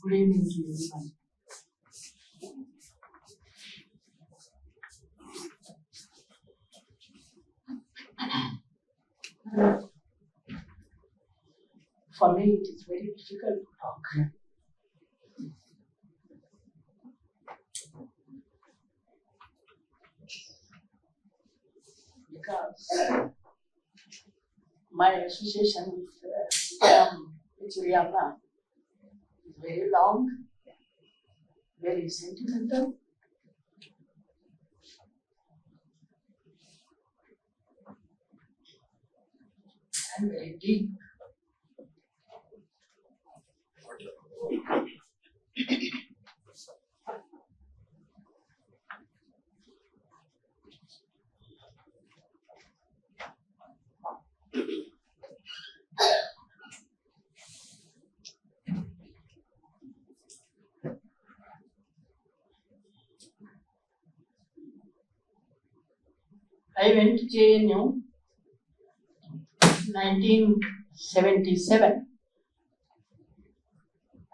Good evening to everyone. For me, it is very difficult to talk. Because my association with Seetaram Yechuri is very long, very sentimental, and very deep. I went to JNU 1977.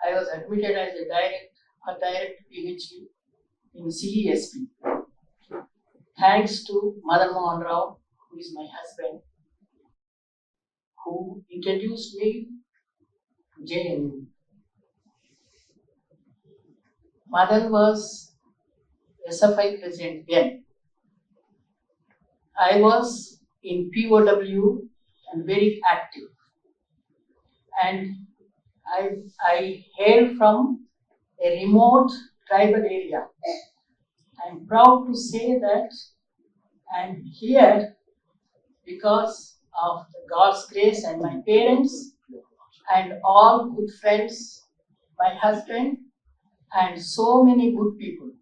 I was admitted as a direct PhD in CESP. Thanks to Madan Mohan Rao, who is my husband, who introduced me to JNU. Madan was SFI president then. I was in POW and very active. And I hail from a remote tribal area. I'm proud to say that I'm here because of God's grace and my parents and all good friends, my husband, and so many good people.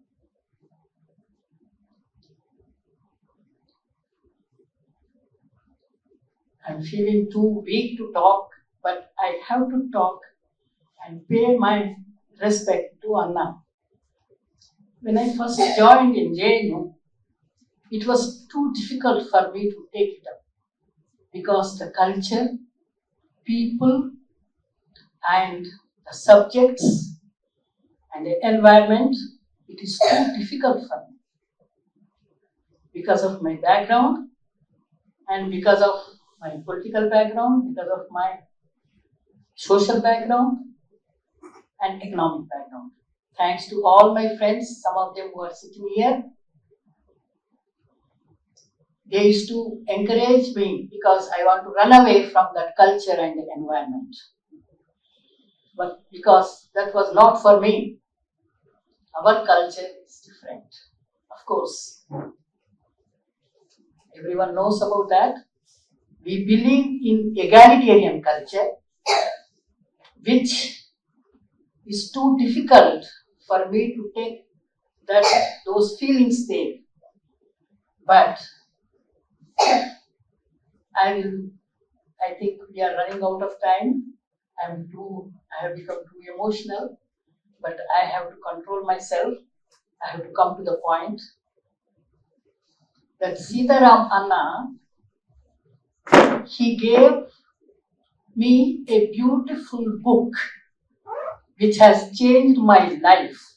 I'm feeling too weak to talk, but I have to talk and pay my respect to Anna. When I first joined in JNU, it was too difficult for me to take it up because the culture, people, and the subjects and the environment, it is too difficult for me because of my background and because of my political background, because of my social background and economic background. Thanks to all my friends, some of them who are sitting here, they used to encourage me because I want to run away from that culture and the environment. But because that was not for me, our culture is different. Of course, everyone knows about that. We believe in egalitarian culture, which is too difficult for me to take those feelings there. But I think we are running out of time. I have become too emotional, but I have to control myself. I have to come to the point that Seetaram Anna, he gave me a beautiful book which has changed my life,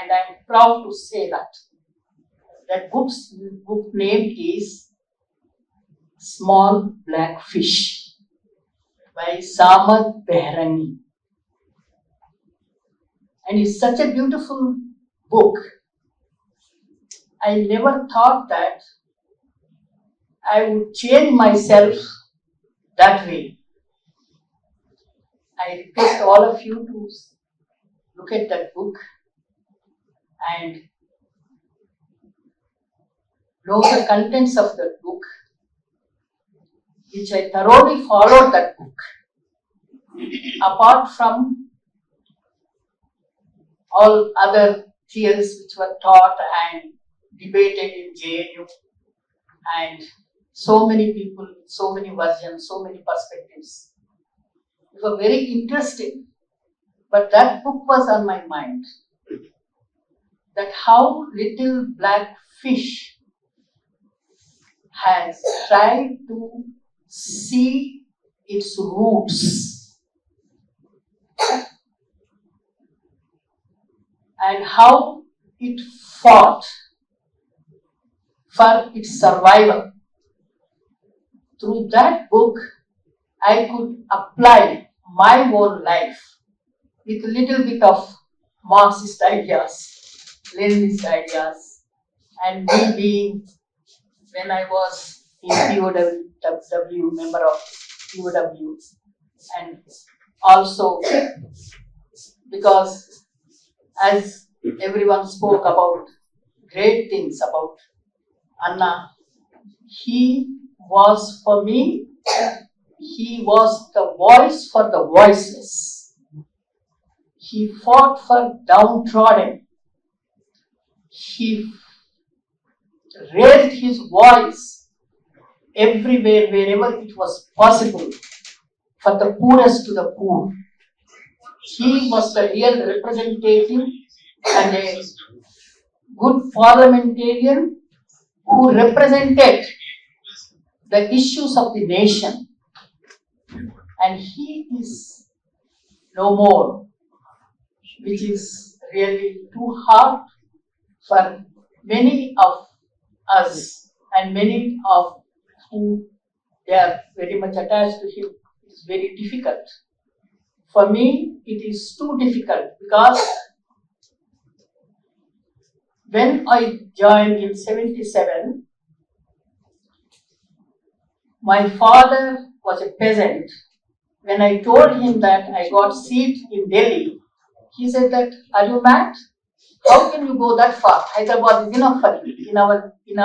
and I am proud to say that. That book name is Small Black Fish by Samad Behrangi. And it's such a beautiful book. I never thought that I would change myself that way. I request all of you to look at that book and know the contents of that book, which I thoroughly followed that book. Apart from all other theories which were taught and debated in JNU, and so many people, so many versions, so many perspectives. It was very interesting, but that book was on my mind. That how little black fish has tried to see its roots. and how it fought for its survival. Through that book, I could apply my own life with a little bit of Marxist ideas, Leninist ideas, and me being, when I was in POW, member of POW, and also because as everyone spoke about great things about Anna, he was for me, he was the voice for the voiceless. He fought for downtrodden. He raised his voice everywhere, wherever it was possible, for the poorest to the poor. He was the real representative and a good parliamentarian who represented the issues of the nation. And he is no more, which is really too hard for many of us and many of who they are very much attached to him. It is very difficult. For me, it is too difficult because when I joined in 77, my father was a peasant. When I told him that I got seat in Delhi, he said that, "Are you mad? How can you go that far? Hyderabad is enough for you. In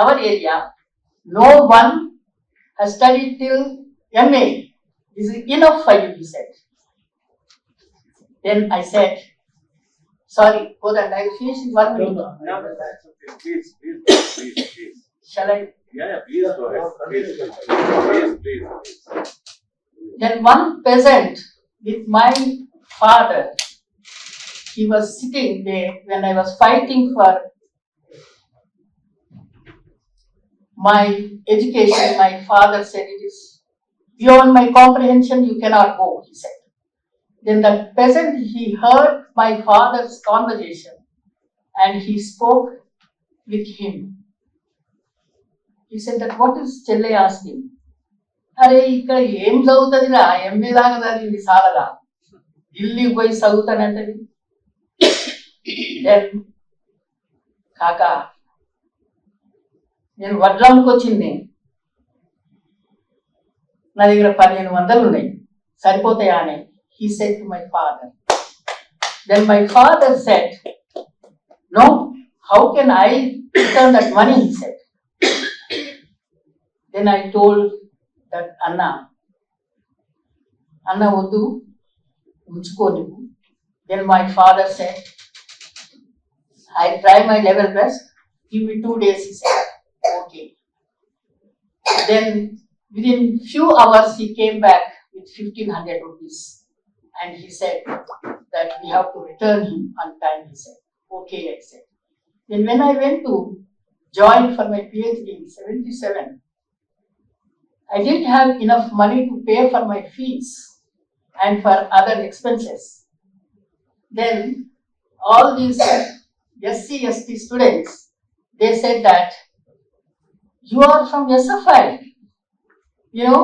our area, no one has studied till MA. This is enough for you," he said. Then I said, "Sorry, go that I will finish in 1 minute." No, that's okay. Please. Shall I? Yeah, please go ahead. Please. Then one peasant with my father, he was sitting there when I was fighting for my education. My father said, "It is beyond my comprehension, you cannot go," he said. Then the peasant, he heard my father's conversation and he spoke with him. He said that, "What is Chelle asking?" "అరే ఇక్కడ ఏం చదువుతుందిరా, MA దాకా చదివింది సాలరా, ఢిల్లీకి పోయి చదువుతానంటది." Then కాకా, నేను వడ్లమ్మకి వచ్చింది, నా దగ్గర 1500 ఉన్నాయి, సరిపోతాయా అని he said to my father. Then my father said, "No, how can I return that money?" he said. Then I told that Anna వద్దు, ఉంచుకో నువ్వు. Then my father said, "I try my level best, give me 2 days," he said. Okay. Then within few hours he came back with 1500 rupees. And he said that we have to return him on time, he said. Okay, I said. Then when I went to join for my PhD in 77, I didn't have enough money to pay for my fees and for other expenses. Then all these SC/ST students, they said that, "You are from SFI. You know,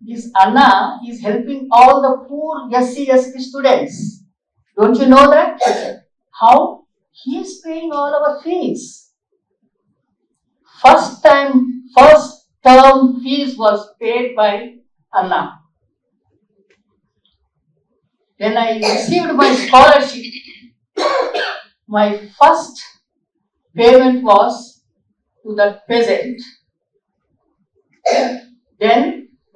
this Anna is helping all the poor SC/ST students. Don't you know that?" He said. "How? He is paying all our fees. First term fees was paid by Anna. When I received my scholarship, my first payment was to that peasant. Then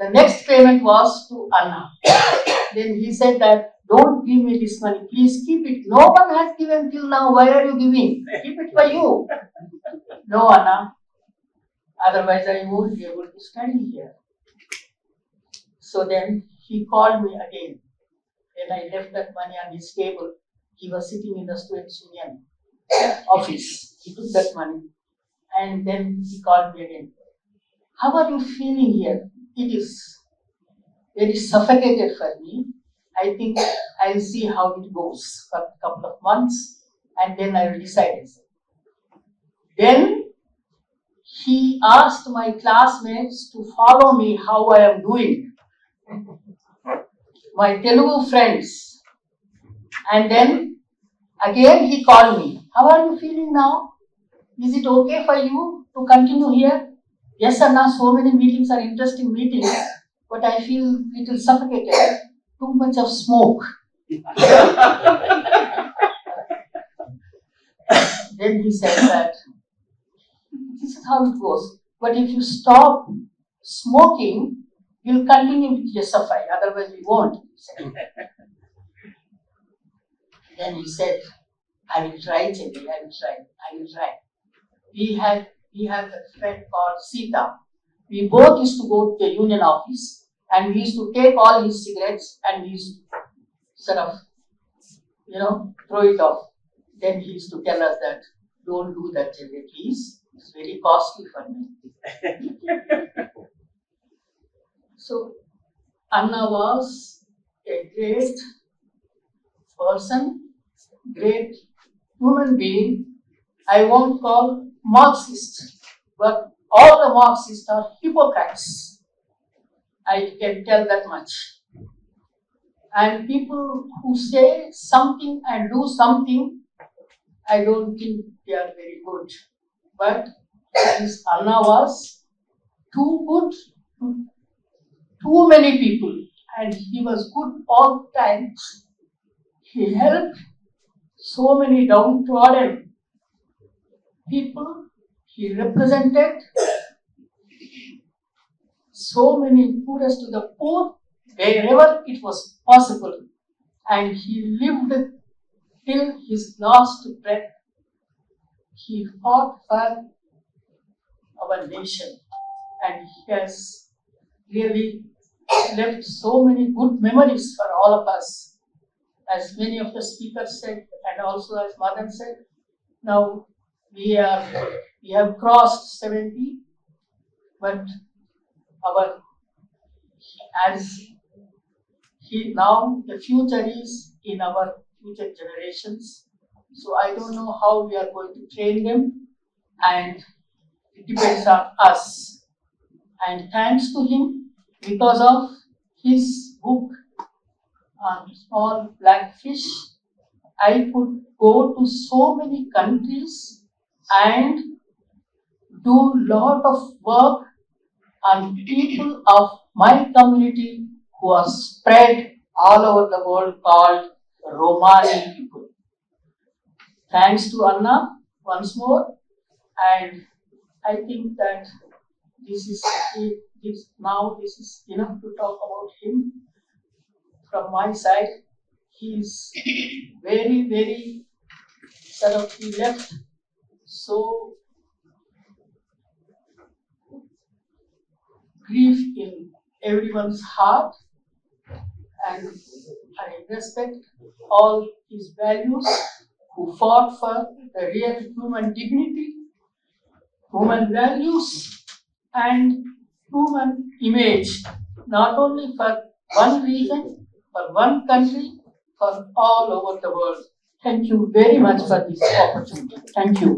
the next payment was to Anna. Then he said that, "Don't give me this money, please keep it. No one has given till now. Why are you giving? Keep it for you." "No, Anna. Otherwise I won't be able to study here." So then he called me again. When I left that money on his table, he was sitting in the Students' Union office. He took that money and then he called me again. "How are you feeling here?" "It is very suffocated for me. I think I'll see how it goes for a couple of months and then I will decide. Then he asked my classmates to follow me how I am doing. My Telugu friends. And then again he called me. How are you feeling now? Is it okay for you to continue here? Yes, Anna, so many meetings are interesting meetings, but I feel little suffocated. Too much of smoke. Then he said that this is how it goes. But if you stop smoking, you'll continue with your SFI, otherwise we won't. Then he said, I will try, Chetty, I will try. We have a friend called Seetaram. We both used to go to the union office and we used to take all his cigarettes and we used to sort of, throw it off. Then he used to tell us that, don't do that, Chetty, please. It's very costly for me. So, Anna was a great person, great human being. I won't call Marxist, but all the Marxists are hypocrites. I can tell that much. And people who say something and do something, I don't think they are very good. But since Anna was too good to too many people, and he was good all the time, he helped so many downtrodden people. He represented so many poorest to the poor wherever it was possible, and he lived till his last breath. He fought for our nation, and he has really left so many good memories for all of us. As many of the speakers said, and also as Madan said, now we have crossed 70, but now the future is in our future generations. So I don't know how we are going to train them, and it depends on us. And thanks to him, because of his book on small black fish, I could go to so many countries and do lot of work on people of my community who are spread all over the world, called Romani people. Thanks to Anna once more, and I think that this is enough to talk about him. From my side, he is very, very he left so grief in everyone's heart, and I respect all his values, who fought for the real human dignity, human values, and human image, not only for one region, for one country, for all over the world. Thank you very much for this opportunity. Thank you.